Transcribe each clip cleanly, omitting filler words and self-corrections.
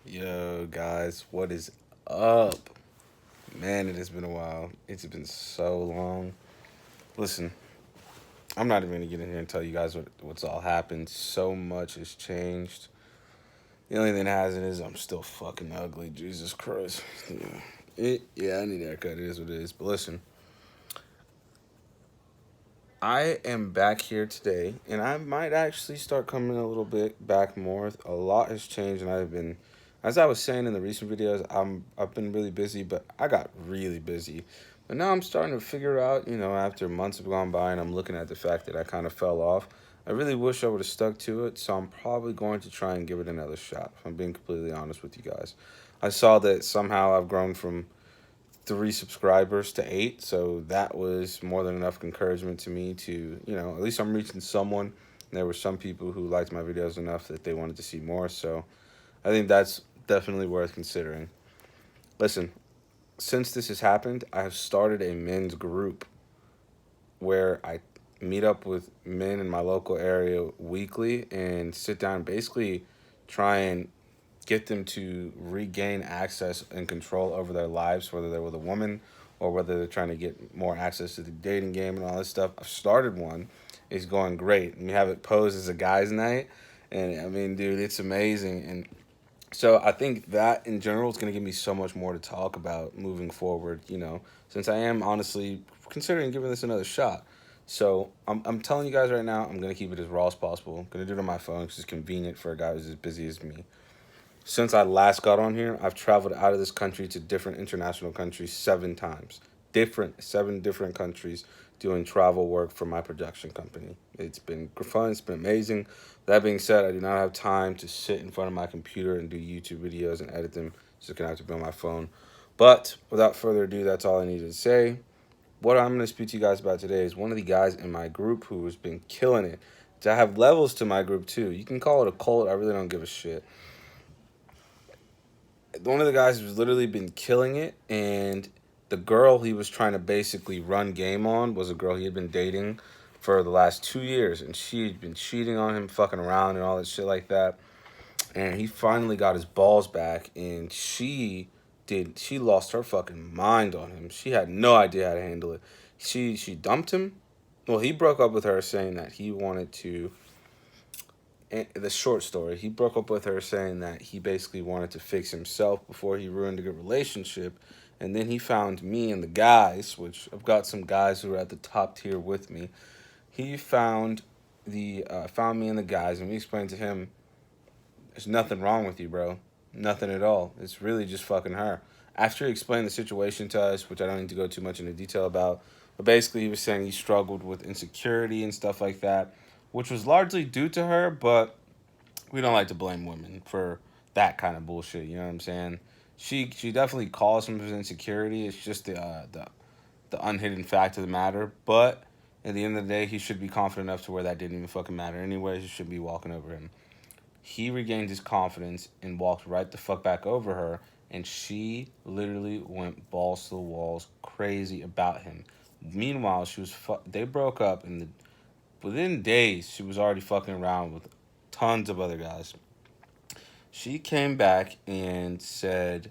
Yo, guys, what is up? Man, it has been a while. It's been so long. Listen, I'm not even gonna get in here and tell you guys what's all happened. So much has changed. The only thing that hasn't is I'm still fucking ugly. Jesus Christ. Yeah, I need a haircut. It is what it is. But listen, I am back here today, and I might actually start coming a little bit back more. A lot has changed, and as I was saying in the recent videos, I've been really busy, but I got really busy. But now I'm starting to figure out, after months have gone by, and I'm looking at the fact that I kind of fell off. I really wish I would have stuck to it, so I'm probably going to try and give it another shot. If I'm being completely honest with you guys, I saw that somehow I've grown from 3 subscribers to 8, so that was more than enough encouragement to me to, at least I'm reaching someone. There were some people who liked my videos enough that they wanted to see more, so I think that's definitely worth considering. Listen, since this has happened, I have started a men's group where I meet up with men in my local area weekly and sit down and basically try and get them to regain access and control over their lives, whether they're with a woman or whether they're trying to get more access to the dating game and all this stuff. I've started one. It's going great. And we have it posed as a guys' night. And I mean, dude, it's amazing. And so I think that in general is going to give me so much more to talk about moving forward, since I am honestly considering giving this another shot. So I'm telling you guys right now, I'm going to keep it as raw as possible. I'm going to do it on my phone because it's convenient for a guy who's as busy as me. Since I last got on here, I've traveled out of this country to different international countries 7 times. Seven different countries doing travel work for my production company. It's been fun, it's been amazing. That being said, I do not have time to sit in front of my computer and do YouTube videos and edit them. Just gonna have to be on my phone. But without further ado, that's all I needed to say. What I'm gonna speak to you guys about today is one of the guys in my group who has been killing it. I have levels to my group too. You can call it a cult, I really don't give a shit. One of the guys who's literally been killing it, and the girl he was trying to basically run game on was a girl he had been dating for the last 2 years, and she had been cheating on him, fucking around, and all that shit like that. And he finally got his balls back, and she lost her fucking mind on him. She had no idea how to handle it. She dumped him. Well, he broke up with her saying that he wanted to, the short story, he broke up with her saying that he basically wanted to fix himself before he ruined a good relationship. And then he found me and the guys, which I've got some guys who are at the top tier with me. He found me and the guys, and we explained to him, "There's nothing wrong with you, bro. Nothing at all. It's really just fucking her." After he explained the situation to us, which I don't need to go too much into detail about, but basically he was saying he struggled with insecurity and stuff like that, which was largely due to her, but we don't like to blame women for that kind of bullshit. You know what I'm saying? She definitely caused some of his insecurity. It's just the unhidden fact of the matter. But at the end of the day, he should be confident enough to where that didn't even fucking matter. Anyways, you should be walking over him. He regained his confidence and walked right the fuck back over her, and she literally went balls to the walls, crazy about him. Meanwhile, they broke up, and within days, she was already fucking around with tons of other guys. She came back and said,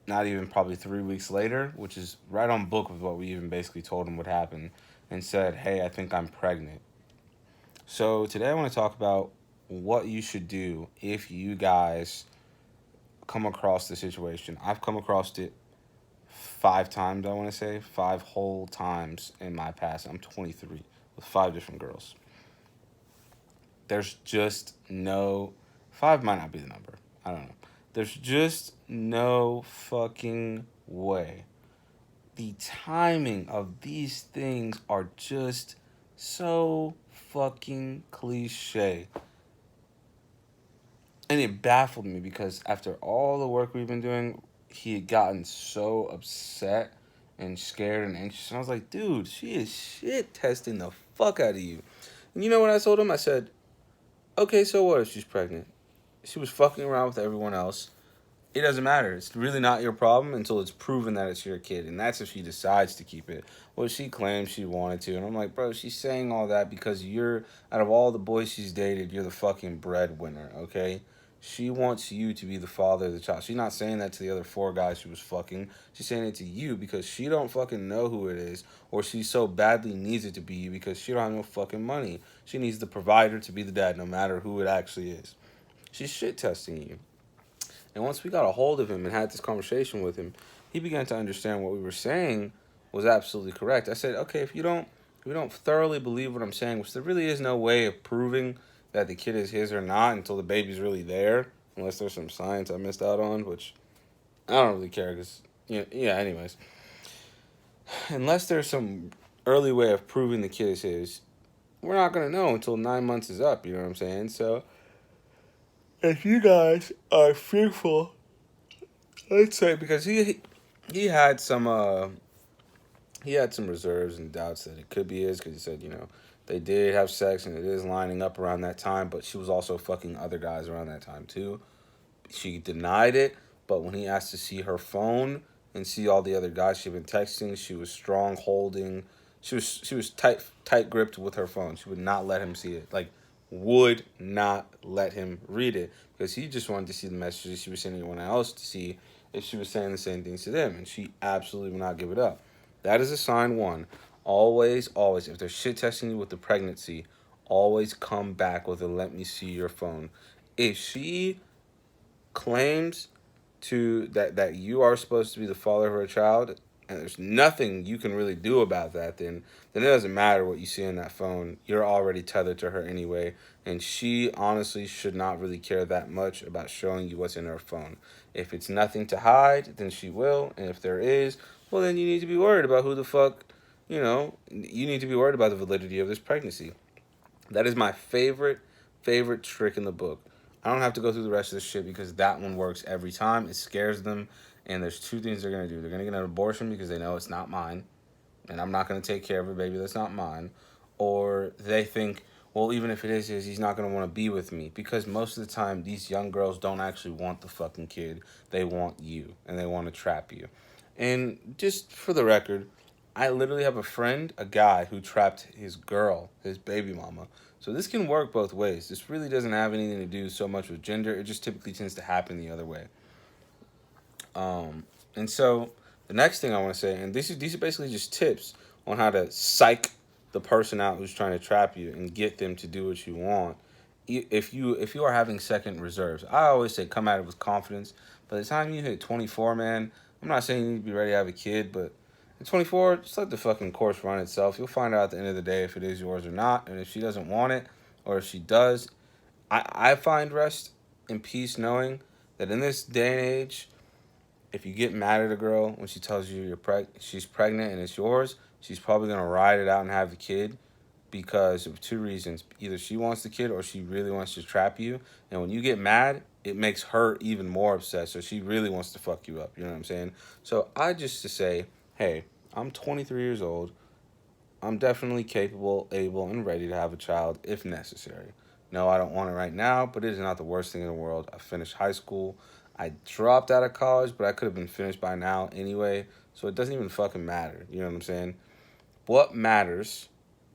not even probably 3 weeks later, which is right on book with what we even basically told him would happen, and said, "Hey, I think I'm pregnant." So today I want to talk about what you should do if you guys come across the situation. I've come across it 5 times, I want to say, 5 whole times in my past. I'm 23 with 5 different girls. There's just no, five might not be the number. I don't know. There's just no fucking way. The timing of these things are just so fucking cliche. And it baffled me because after all the work we've been doing, he had gotten so upset and scared and anxious. And I was like, dude, she is shit testing the fuck out of you. And you know what I told him? I said, okay, so what if she's pregnant? She was fucking around with everyone else. It doesn't matter. It's really not your problem until it's proven that it's your kid. And that's if she decides to keep it. Well, she claims she wanted to. And I'm like, bro, she's saying all that because out of all the boys she's dated, you're the fucking breadwinner, okay? She wants you to be the father of the child. She's not saying that to the other four guys she was fucking. She's saying it to you because she don't fucking know who it is, or she so badly needs it to be you because she don't have no fucking money. She needs the provider to be the dad, no matter who it actually is. She's shit testing you. And once we got a hold of him and had this conversation with him, he began to understand what we were saying was absolutely correct. I said, okay, if you don't thoroughly believe what I'm saying, which there really is no way of proving that the kid is his or not until the baby's really there, unless there's some science I missed out on, which I don't really care because, yeah, anyways. Unless there's some early way of proving the kid is his, we're not going to know until 9 months is up, you know what I'm saying? So, if you guys are fearful, I'd say because he had some reserves and doubts that it could be his because he said they did have sex and it is lining up around that time, but she was also fucking other guys around that time too. She denied it, but when he asked to see her phone and see all the other guys she'd been texting, she was strong holding. She was tight gripped with her phone. She would not let him see it. Like, would not let him read it because he just wanted to see the messages she was sending anyone else to see if she was saying the same things to them, and she absolutely would not give it up. That is a sign one. Always, always, if they're shit testing you with the pregnancy, always come back with a let me see your phone. If she claims that you are supposed to be the father of her child, and there's nothing you can really do about that, then it doesn't matter what you see on that phone. You're already tethered to her anyway, and she honestly should not really care that much about showing you what's in her phone. If it's nothing to hide, then she will, and if there is, well, then you need to be worried about who the fuck, you need to be worried about the validity of this pregnancy. That is my favorite trick in the book. I don't have to go through the rest of this shit because that one works every time. It scares them, and there's two things they're gonna do. They're gonna get an abortion because they know it's not mine, and I'm not gonna take care of a baby that's not mine, or they think, well, even if it is his, he's not gonna want to be with me because most of the time these young girls don't actually want the fucking kid. They want you, and they want to trap you. And just for the record, I literally have a friend, a guy who trapped his girl, his baby mama. So this can work both ways. This really doesn't have anything to do so much with gender. It just typically tends to happen the other way. And so the next thing I want to say, and these are basically just tips on how to psych the person out who's trying to trap you and get them to do what you want. If you are having second reserves, I always say come at it with confidence. By the time you hit 24, man, I'm not saying you need to be ready to have a kid, but at 24, just let the fucking course run itself. You'll find out at the end of the day if it is yours or not, and if she doesn't want it, or if she does. I find rest and peace knowing that in this day and age, if you get mad at a girl when she tells you she's pregnant and it's yours, she's probably gonna ride it out and have the kid because of two reasons. Either she wants the kid or she really wants to trap you. And when you get mad, it makes her even more upset. So she really wants to fuck you up. You know what I'm saying? So I just to say, hey, I'm 23 years old. I'm definitely capable, able, and ready to have a child if necessary. No, I don't want it right now, but it is not the worst thing in the world. I finished high school. I dropped out of college, but I could have been finished by now anyway. So it doesn't even fucking matter. You know what I'm saying? What matters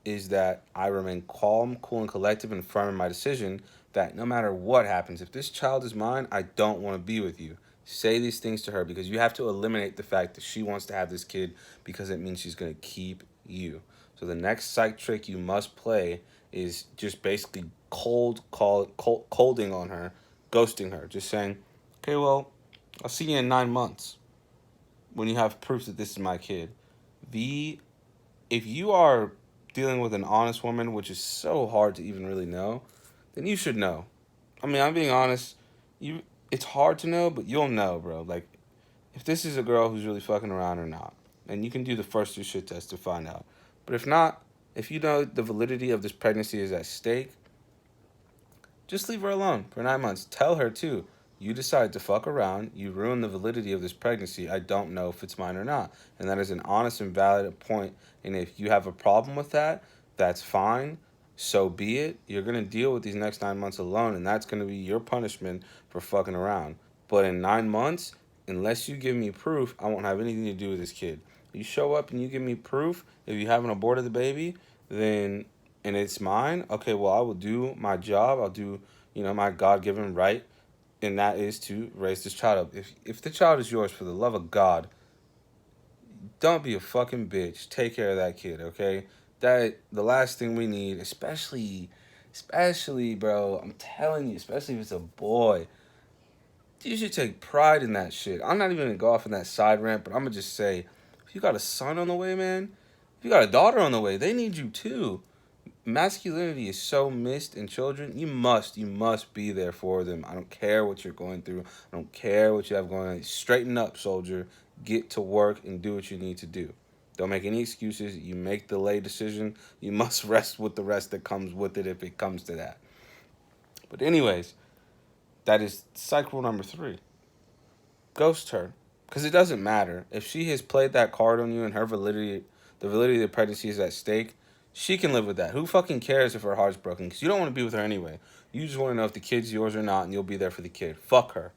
is that I remain calm, cool, and collective and firm in my decision that no matter what happens, if this child is mine, I don't want to be with you. Say these things to her because you have to eliminate the fact that she wants to have this kid because it means she's going to keep you. So the next psych trick you must play is just basically colding on her, ghosting her, just saying, okay, well, I'll see you in 9 months when you have proof that this is my kid. The If you are dealing with an honest woman, which is so hard to even really know, then you should know. I mean, I'm being honest. It's hard to know, but you'll know, bro. Like, if this is a girl who's really fucking around or not, and you can do the first two shit tests to find out. But if not, if you know the validity of this pregnancy is at stake, just leave her alone for 9 months. Tell her too. You decided to fuck around. You ruined the validity of this pregnancy. I don't know if it's mine or not. And that is an honest and valid point. And if you have a problem with that, that's fine. So be it. You're going to deal with these next 9 months alone. And that's going to be your punishment for fucking around. But in 9 months, unless you give me proof, I won't have anything to do with this kid. You show up and you give me proof. If you haven't aborted the baby, then and it's mine, okay, well, I will do my job. I'll do, my God-given right and that is to raise this child up. If the child is yours, for the love of God, don't be a fucking bitch. Take care of that kid, okay? That the last thing we need, especially, bro. I'm telling you, especially if it's a boy, you should take pride in that shit. I'm not even gonna go off in that side rant, but I'm gonna just say, if you got a son on the way, man, if you got a daughter on the way, they need you too. Masculinity is so missed in children. You must be there for them. I don't care what you're going through. I don't care what you have going on. Straighten up, soldier. Get to work and do what you need to do. Don't make any excuses. You make the late decision. You must rest with the rest that comes with it if it comes to that. But anyways, that is cycle number 3. Ghost her. Because it doesn't matter. If she has played that card on you and the validity of the pregnancy is at stake, she can live with that. Who fucking cares if her heart's broken? Because you don't want to be with her anyway. You just want to know if the kid's yours or not, and you'll be there for the kid. Fuck her.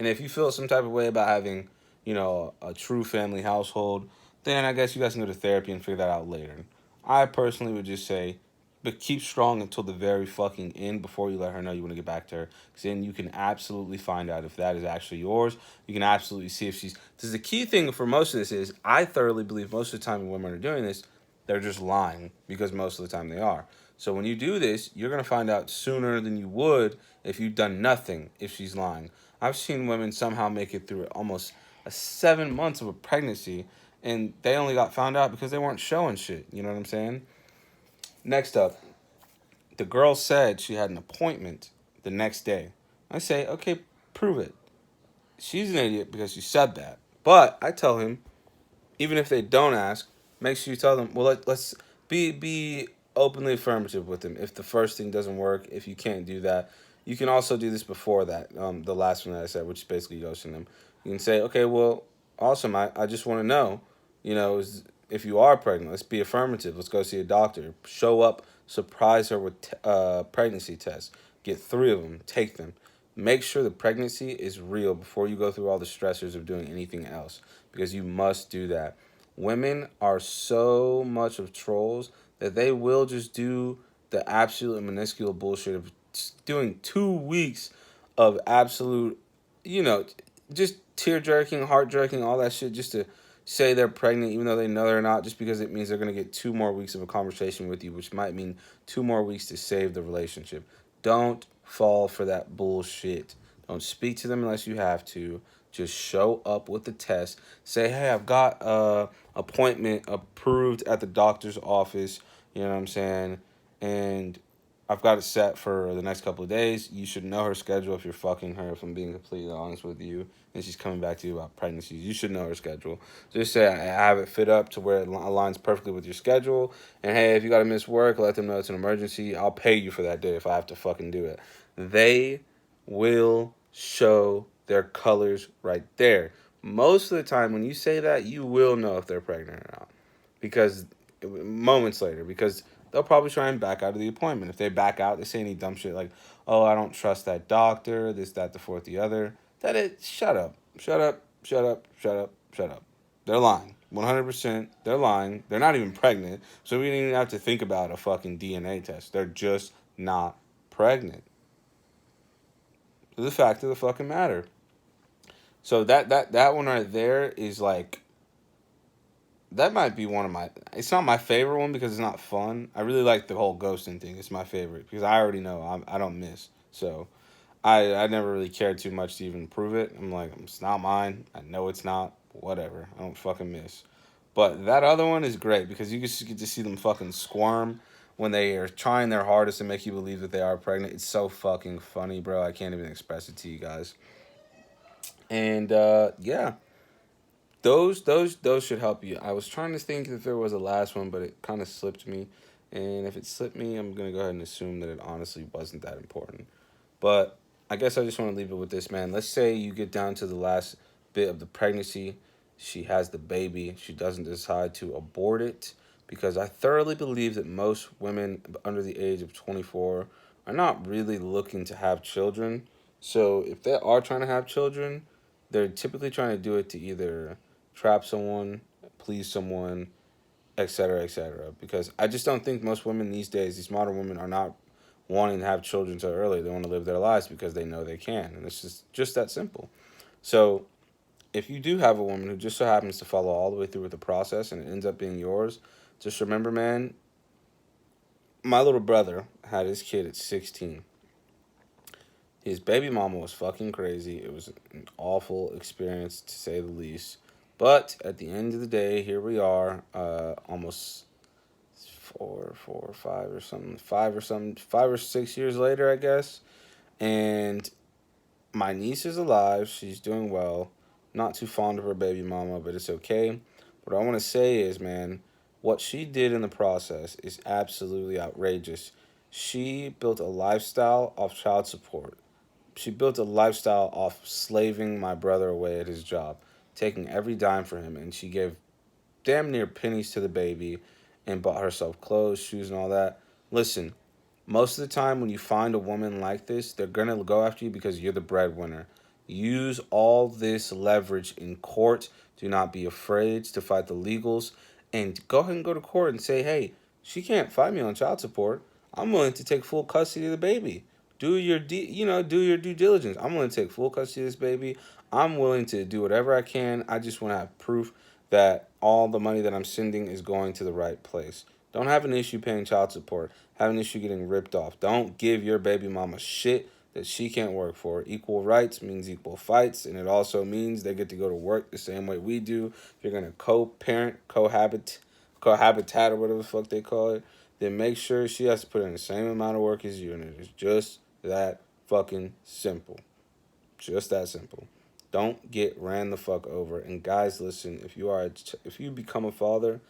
And if you feel some type of way about having, a true family household, then I guess you guys can go to therapy and figure that out later. I personally would just say, but keep strong until the very fucking end before you let her know you want to get back to her. Because then you can absolutely find out if that is actually yours. You can absolutely see if she's... Because the key thing for most of this is, I thoroughly believe most of the time when women are doing this, they're just lying. Because most of the time they are. So when you do this, you're going to find out sooner than you would if you've done nothing if she's lying. I've seen women somehow make it through almost 7 months of a pregnancy, and they only got found out because they weren't showing shit. You know what I'm saying? Next up, the girl said she had an appointment the next day. I say, okay, prove it. She's an idiot because she said that. But I tell him, even if they don't ask, make sure you tell them, well, let's be openly affirmative with them. If the first thing doesn't work, if you can't do that, you can also do this before that, the last one that I said, which is basically ghosting them. You can say, okay, well, awesome, I just want to know, if you are pregnant, let's be affirmative. Let's go see a doctor. Show up, surprise her with pregnancy tests. Get 3 of them, take them. Make sure the pregnancy is real before you go through all the stressors of doing anything else, because you must do that. Women are so much of trolls that they will just do the absolute minuscule bullshit of doing 2 weeks of absolute, just tear jerking, heart jerking, all that shit just to say they're pregnant even though they know they're not, just because it means they're going to get 2 more weeks of a conversation with you, which might mean 2 more weeks to save the relationship. Don't fall for that bullshit. Don't speak to them unless you have to. Just show up with the test. Say, hey, I've got a appointment approved at the doctor's office. You know what I'm saying? And I've got it set for the next couple of days. You should know her schedule if you're fucking her, if I'm being completely honest with you. And she's coming back to you about pregnancies. You should know her schedule. Just say, I have it fit up to where it aligns perfectly with your schedule. And hey, if you got to miss work, let them know it's an emergency. I'll pay you for that day if I have to fucking do it. They will show their colors right there. Most of the time when you say that, you will know if they're pregnant or not. Because moments later, because they'll probably try and back out of the appointment. If they back out, they say any dumb shit like, oh, I don't trust that doctor, this, that, the fourth, the other. Shut up. Shut up. Shut up. Shut up. Shut up. They're lying. 100%. They're lying. They're not even pregnant. So we don't even have to think about a fucking DNA test. They're just not pregnant. The fact of the fucking matter. So that one right there is like, that might be one of my... It's not my favorite one because it's not fun. I really like the whole ghosting thing. It's my favorite because I already know I don't miss. So I never really cared too much to even prove it. I'm like, it's not mine. I know it's not. Whatever. I don't fucking miss. But that other one is great because you just get to see them fucking squirm when they are trying their hardest to make you believe that they are pregnant. It's so fucking funny, bro. I can't even express it to you guys. And yeah, those should help you. I was trying to think if there was a last one, but it kind of slipped me. And if it slipped me, I'm gonna go ahead and assume that it honestly wasn't that important. But I guess I just want to leave it with this, man. Let's say you get down to the last bit of the pregnancy. She has the baby. She doesn't decide to abort it, because I thoroughly believe that most women under the age of 24 are not really looking to have children. So if they are trying to have children, they're typically trying to do it to either trap someone, please someone, etc., etc. Because I just don't think most women these days, these modern women, are not wanting to have children so early. They want to live their lives because they know they can, and it's just that simple. So if you do have a woman who just so happens to follow all the way through with the process and it ends up being yours, just remember, man, my little brother had his kid at 16. His baby mama was fucking crazy. It was an awful experience to say the least. But at the end of the day, here we are, almost 5 or 6 years later, I guess. And my niece is alive. She's doing well. Not too fond of her baby mama, but it's okay. What I want to say is, man, what she did in the process is absolutely outrageous. She built a lifestyle of child support. She built a lifestyle off slaving my brother away at his job, taking every dime for him, and she gave damn near pennies to the baby and bought herself clothes, shoes, and all that. Listen, most of the time when you find a woman like this, they're going to go after you because you're the breadwinner. Use all this leverage in court. Do not be afraid to fight the legals. And go ahead and go to court and say, hey, she can't fight me on child support. I'm willing to take full custody of the baby. Do your due diligence. I'm willing to take full custody of this baby. I'm willing to do whatever I can. I just want to have proof that all the money that I'm sending is going to the right place. Don't have an issue paying child support. Have an issue getting ripped off. Don't give your baby mama shit that she can't work for. Equal rights means equal fights, and it also means they get to go to work the same way we do. If you're gonna co-parent, cohabitat, or whatever the fuck they call it, then make sure she has to put in the same amount of work as you, and it is just that fucking simple. Just that simple. Don't get ran the fuck over. And guys, listen, if you become a father,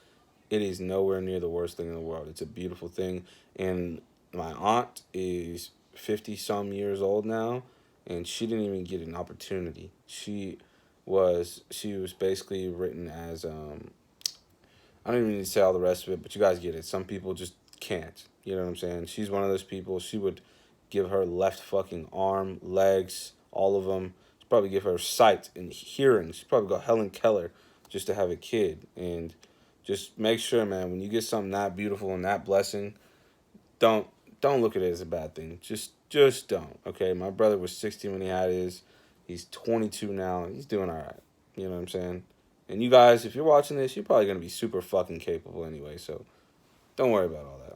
it is nowhere near the worst thing in the world. It's a beautiful thing. And my aunt is 50 some years old now, and she didn't even get an opportunity. She was basically written as I don't even need to say all the rest of it, but you guys get it. Some people just can't. You know what I'm saying? She's one of those people. She would give her left fucking arm, legs, all of them. She'd probably give her sight and hearing. She'd probably go Helen Keller just to have a kid. And just make sure, man, when you get something that beautiful and that blessing, don't don't look at it as a bad thing. Just don't. Okay, my brother was 16 when he had his. He's 22 now. He's doing all right. You know what I'm saying? And you guys, if you're watching this, you're probably gonna be super fucking capable anyway. So don't worry about all that.